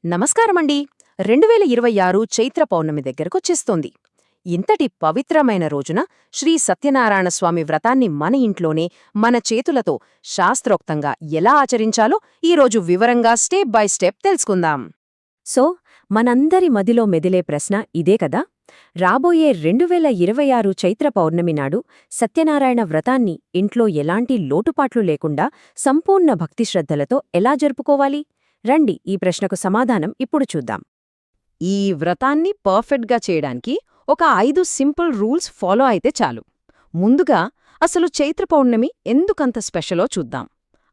నమస్కారమండి. 2026 చైత్ర పౌర్ణమి దగ్గరకొచ్చేస్తోంది. ఇంతటి పవిత్రమైన రోజున శ్రీ సత్యనారాయణస్వామి వ్రతాన్ని మన ఇంట్లోనే మన చేతులతో శాస్త్రోక్తంగా ఎలా ఆచరించాలో ఈరోజు వివరంగా స్టెప్ బై స్టెప్ తెలుసుకుందాం. సో మనందరి మదిలో మెదిలే ప్రశ్న ఇదే కదా, రాబోయే 2026 చైత్ర పౌర్ణమి నాడు సత్యనారాయణ వ్రతాన్ని ఇంట్లో ఎలాంటి లోటుపాట్లు లేకుండా సంపూర్ణ భక్తిశ్రద్ధలతో ఎలా జరుపుకోవాలి? రండి, ఈ ప్రశ్నకు సమాధానం ఇప్పుడు చూద్దాం. ఈ వ్రతాన్ని పర్ఫెక్ట్గా చేయడానికి ఒక 5 సింపుల్ రూల్స్ ఫాలో అయితే చాలు. ముందుగా అసలు చైత్ర పౌర్ణమి ఎందుకంత స్పెషలో చూద్దాం.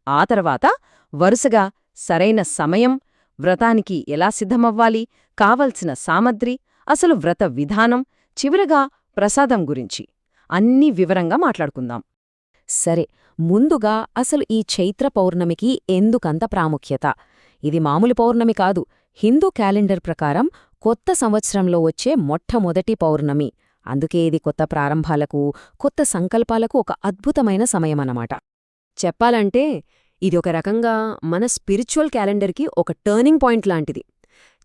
ఆ తర్వాత వరుసగా సరైన సమయం, వ్రతానికి ఎలా సిద్ధమవ్వాలి, కావలసిన సామగ్రి, అసలు వ్రత విధానం, చివరగా ప్రసాదం గురించి అన్నీ వివరంగా మాట్లాడుకుందాం. సరే, ముందుగా అసలు ఈ చైత్ర పౌర్ణమికి ఎందుకంత ప్రాముఖ్యత? ఇది మామూలు పౌర్ణమి కాదు. హిందూ క్యాలెండర్ ప్రకారం కొత్త సంవత్సరంలో వచ్చే మొట్టమొదటి పౌర్ణమి. అందుకే ఇది కొత్త ప్రారంభాలకు, కొత్త సంకల్పాలకు ఒక అద్భుతమైన సమయమన్నమాట. చెప్పాలంటే ఇది ఒక రకంగా మన స్పిరిచువల్ క్యాలెండర్కి ఒక టర్నింగ్ పాయింట్ లాంటిది.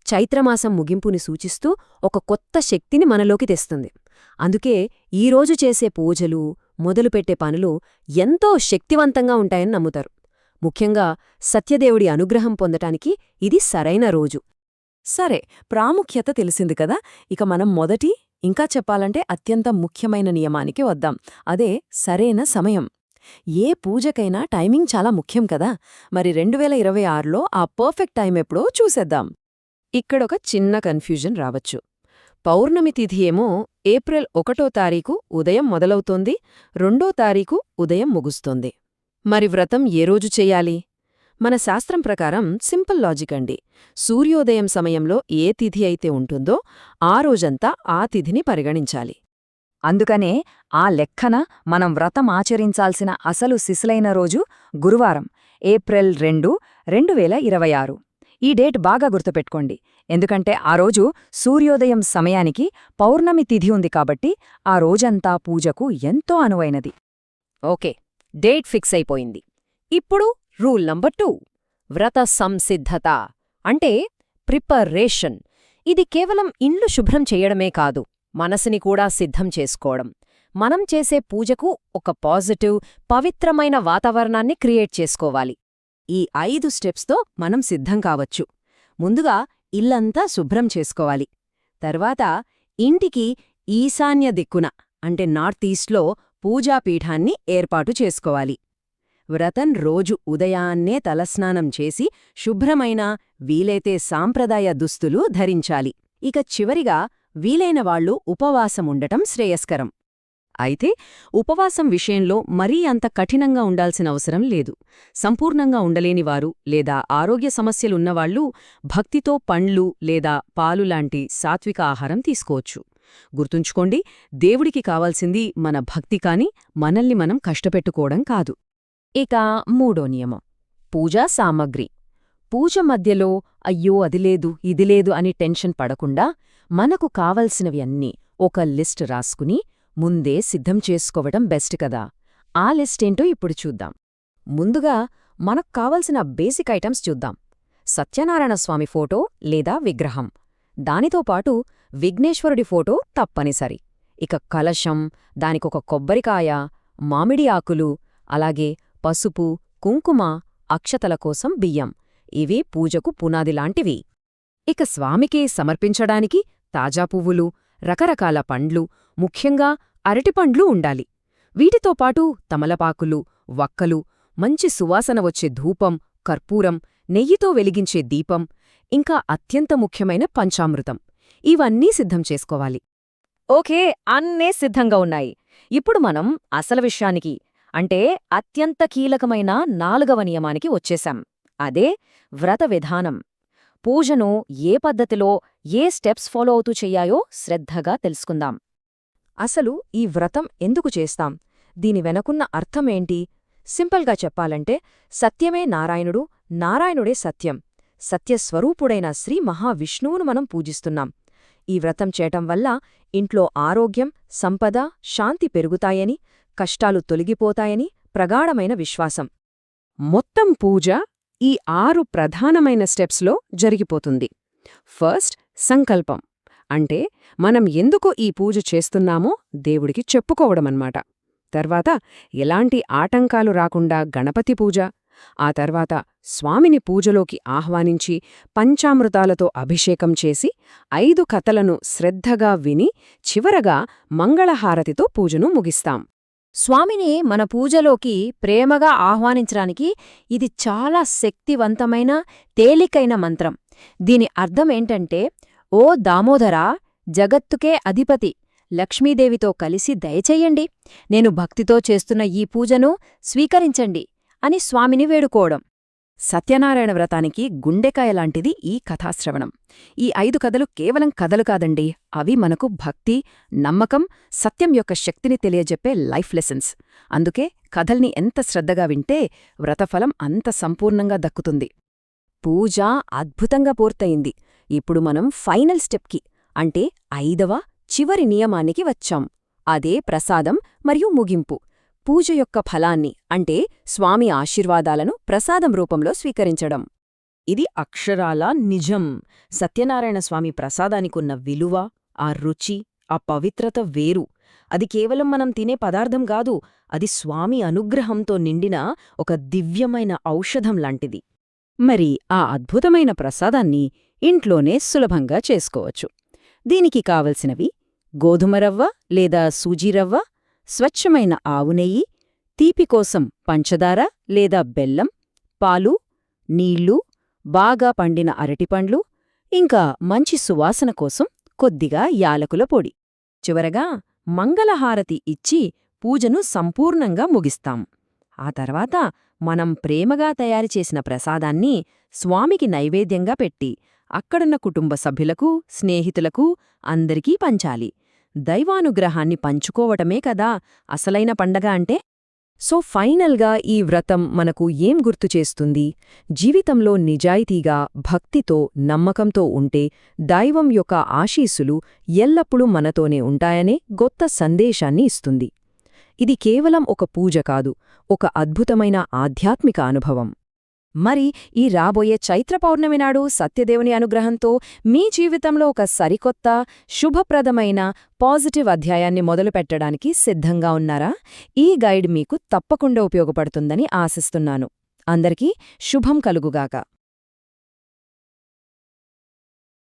చైత్రమాసం ముగింపుని సూచిస్తూ ఒక కొత్త శక్తిని మనలోకి తెస్తుంది. అందుకే ఈరోజు చేసే పూజలు, మొదలుపెట్టే పనులు ఎంతో శక్తివంతంగా ఉంటాయని నమ్ముతారు. ముఖ్యంగా సత్యదేవుడి అనుగ్రహం పొందటానికి ఇది సరైన రోజు. సరే, ప్రాముఖ్యత తెలిసింది కదా, ఇక మనం మొదటి, ఇంకా చెప్పాలంటే అత్యంత ముఖ్యమైన నియమానికి వద్దాం. అదే సరైన సమయం. ఏ పూజకైనా టైమింగ్ చాలా ముఖ్యం కదా. మరి 2026లో ఆ పర్ఫెక్ట్ టైం ఎప్పుడో చూసేద్దాం. ఇక్కడొక చిన్న కన్ఫ్యూజన్ రావచ్చు. పౌర్ణమి తిథి ఏమో ఏప్రిల్ 1వ తారీఖు ఉదయం మొదలవుతోంది, 2వ తారీఖు ఉదయం ముగుస్తోంది. మరి వ్రతం ఏ రోజు చెయ్యాలి? మన శాస్త్రం ప్రకారం సింపుల్ లాజిక్ అండి. సూర్యోదయం సమయంలో ఏ తిథి అయితే ఉంటుందో ఆ రోజంతా ఆ తిథిని పరిగణించాలి. అందుకనే ఆ లెక్కన మనం వ్రతం ఆచరించాల్సిన అసలు సిసలైన రోజు గురువారం, ఏప్రిల్ 2, 2026. ఈ డేట్ బాగా గుర్తుపెట్టుకోండి. ఎందుకంటే ఆ రోజు సూర్యోదయం సమయానికి పౌర్ణమి తిథి ఉంది కాబట్టి ఆ రోజంతా పూజకు ఎంతో అనువైనది. ఓకే, డేట్ ఫిక్స్ అయిపోయింది. ఇప్పుడు రూల్ నంబర్ 2, వ్రత సంసిద్ధత అంటే ప్రిపరేషన్. ఇది కేవలం ఇండ్లు శుభ్రం చేయడమే కాదు, మనసుని కూడా సిద్ధం చేసుకోవడం. మనం చేసే పూజకు ఒక పాజిటివ్, పవిత్రమైన వాతావరణాన్ని క్రియేట్ చేసుకోవాలి. ఈ 5 స్టెప్స్తో మనం సిద్ధం కావచ్చు. ముందుగా ఇల్లంతా శుభ్రం చేసుకోవాలి. తర్వాత ఇంటికి ఈశాన్య దిక్కున అంటే నార్త్ ఈస్ట్లో పూజాపీఠాన్ని ఏర్పాటు చేసుకోవాలి. వ్రతం రోజు ఉదయాన్నే తలస్నానం చేసి శుభ్రమైన, వీలైతే సాంప్రదాయ దుస్తులు ధరించాలి. ఇక చివరిగా వీలైనవాళ్లు ఉపవాసముండటం శ్రేయస్కరం. అయితే ఉపవాసం విషయంలో మరీ అంత కఠినంగా ఉండాల్సిన అవసరం లేదు. సంపూర్ణంగా ఉండలేనివారు లేదా ఆరోగ్య సమస్యలున్నవాళ్లు భక్తితో పండ్లు లేదా పాలులాంటి సాత్విక ఆహారం తీసుకోవచ్చు. గుర్తుంచుకోండి, దేవుడికి కావాల్సింది మన భక్తి కాని మనల్ని మనం కష్టపెట్టుకోవడం కాదు. ఇక 3వ నియమం, పూజా సామగ్రి. పూజ మధ్యలో అయ్యో అదిలేదు ఇదిలేదు అని టెన్షన్ పడకుండా మనకు కావలసినవి అన్నీ ఒక లిస్ట్ రాసుకుని ముందే సిద్ధం చేసుకోవడం బెస్ట్ కదా. ఆ లిస్టేంటో ఇప్పుడు చూద్దాం. ముందుగా మనకు కావలసిన బేసిక్ ఐటమ్స్ చూద్దాం. సత్యనారాయణస్వామి ఫోటో లేదా విగ్రహం, దానితో పాటు విఘ్నేశ్వరుడి ఫోటో తప్పనిసరి. ఇక కలశం, దానికొక కొబ్బరికాయ, మామిడి ఆకులు, అలాగే పసుపు, కుంకుమ, అక్షతల కోసం బియ్యం. ఇవి పూజకు పునాదిలాంటివి. ఇక స్వామికి సమర్పించడానికి తాజా పువ్వులు, రకరకాల పండ్లు, ముఖ్యంగా అరటిపండ్లు ఉండాలి. వీటితో పాటు తమలపాకులు, వక్కలు, మంచి సువాసన వచ్చే ధూపం, కర్పూరం, నెయ్యితో వెలిగించే దీపం, ఇంకా అత్యంత ముఖ్యమైన పంచామృతం. ఇవన్నీ సిద్ధం చేసుకోవాలి. ఓకే, అన్నీ సిద్ధంగా ఉన్నాయి. ఇప్పుడు మనం అసలు విషయానికి, అంటే అత్యంత కీలకమైన 4వ నియమానికి వచ్చేశాం. అదే వ్రత విధానం. పూజను ఏ పద్ధతిలో, ఏ స్టెప్స్ ఫాలో అవుతూ చెయ్యాయో శ్రద్ధగా తెలుసుకుందాం. అసలు ఈ వ్రతం ఎందుకు చేస్తాం? దీని వెనకున్న అర్థమేంటి? సింపుల్గా చెప్పాలంటే సత్యమే నారాయణుడు, నారాయణుడే సత్యం. సత్యస్వరూపుడైన శ్రీ మహావిష్ణువును మనం పూజిస్తున్నాం. ఈ వ్రతం చేయటం వల్ల ఇంట్లో ఆరోగ్యం, సంపద, శాంతి పెరుగుతాయని, కష్టాలు తొలగిపోతాయని ప్రగాఢమైన విశ్వాసం. మొత్తం పూజ ఈ 6 ప్రధానమైన స్టెప్స్లో జరిగిపోతుంది. ఫస్ట్, సంకల్పం. అంటే మనం ఎందుకు ఈ పూజ చేస్తున్నామో దేవుడికి చెప్పుకోవడమన్నమాట. తర్వాత ఎలాంటి ఆటంకాలు రాకుండా గణపతి పూజ. ఆ తర్వాత స్వామిని పూజలోకి ఆహ్వానించి పంచామృతాలతో అభిషేకం చేసి 5 కథలను శ్రద్ధగా విని చివరగా మంగళహారతితో పూజను ముగిస్తాం. స్వామిని మన పూజలోకి ప్రేమగా ఆహ్వానించడానికి ఇది చాలా శక్తివంతమైన, తేలికైన మంత్రం. దీని అర్థమేంటంటే, ఓ దామోదరా, జగత్తుకే అధిపతి, లక్ష్మీదేవితో కలిసి దయచెయ్యండి, నేను భక్తితో చేస్తున్న ఈ పూజను స్వీకరించండి అని స్వామిని వేడుకోవడం. సత్యనారాయణ వ్రతానికి గుండెకాయలాంటిది ఈ కథాశ్రవణం. ఈ 5 కథలు కేవలం కథలు కాదండి, అవి మనకు భక్తి, నమ్మకం, సత్యం యొక్క శక్తిని తెలియజెప్పే లైఫ్ లెసన్స్. అందుకే కథల్ని ఎంత శ్రద్ధగా వింటే వ్రతఫలం అంత సంపూర్ణంగా దక్కుతుంది. పూజ అద్భుతంగా పూర్తయింది. ఇప్పుడు మనం ఫైనల్ స్టెప్కి, అంటే 5వ చివరి నియమానికి వచ్చాం. అదే ప్రసాదం మరియు ముగింపు. పూజ యొక్క ఫలాన్ని, అంటే స్వామి ఆశీర్వాదాలను ప్రసాదం రూపంలో స్వీకరించడం. ఇది అక్షరాలా నిజం. సత్యనారాయణ స్వామి ప్రసాదానికున్న విలువ, ఆ రుచి, ఆ పవిత్రత వేరు. అది కేవలం మనం తినే పదార్థం కాదు, అది స్వామి అనుగ్రహంతో నిండిన ఒక దివ్యమైన ఔషధం లాంటిది. మరి ఆ అద్భుతమైన ప్రసాదాన్ని ఇంట్లోనే సులభంగా చేసుకోవచ్చు. దీనికి కావలసినవి గోధుమరవ్వ లేదా సూజీరవ్వ, స్వచ్ఛమైన ఆవు నెయ్యి, తీపి కోసం పంచదార లేదా బెల్లం, పాలు, నీళ్లు, బాగా పండిన అరటిపండ్లు, ఇంకా మంచి సువాసన కోసం కొద్దిగా యాలకుల పొడి. చివరగా మంగళహారతి ఇచ్చి పూజను సంపూర్ణంగా ముగిస్తాం. ఆ తర్వాత మనం ప్రేమగా తయారుచేసిన ప్రసాదాన్ని స్వామికి నైవేద్యంగా పెట్టి అక్కడున్న కుటుంబ సభ్యులకు, స్నేహితులకు అందరికీ పంచాలి. దైవానుగ్రహాన్ని పంచుకోవటమే కదా అసలైన పండగ అంటే. సో ఫైనల్గా ఈ వ్రతం మనకు ఏం గుర్తుచేస్తుంది? జీవితంలో నిజాయితీగా, భక్తితో, నమ్మకంతో ఉంటే దైవం యొక్క ఆశీస్సులు ఎల్లప్పుడూ మనతోనే ఉంటాయనే గొప్ప సందేశాన్ని ఇస్తుంది. ఇది కేవలం ఒక పూజ కాదు, ఒక అద్భుతమైన ఆధ్యాత్మిక అనుభవం. మరి ఈ రాబోయే చైత్ర పౌర్ణమి నాడు సత్యదేవుని అనుగ్రహంతో మీ జీవితంలో ఒక సరికొత్త, శుభప్రదమైన, పాజిటివ్ అధ్యాయాన్ని మొదలుపెట్టడానికి సిద్ధంగా ఉన్నారా? ఈ గైడ్ మీకు తప్పకుండా ఉపయోగపడుతుందని ఆశిస్తున్నాను. అందరికీ శుభం కలుగుగాక.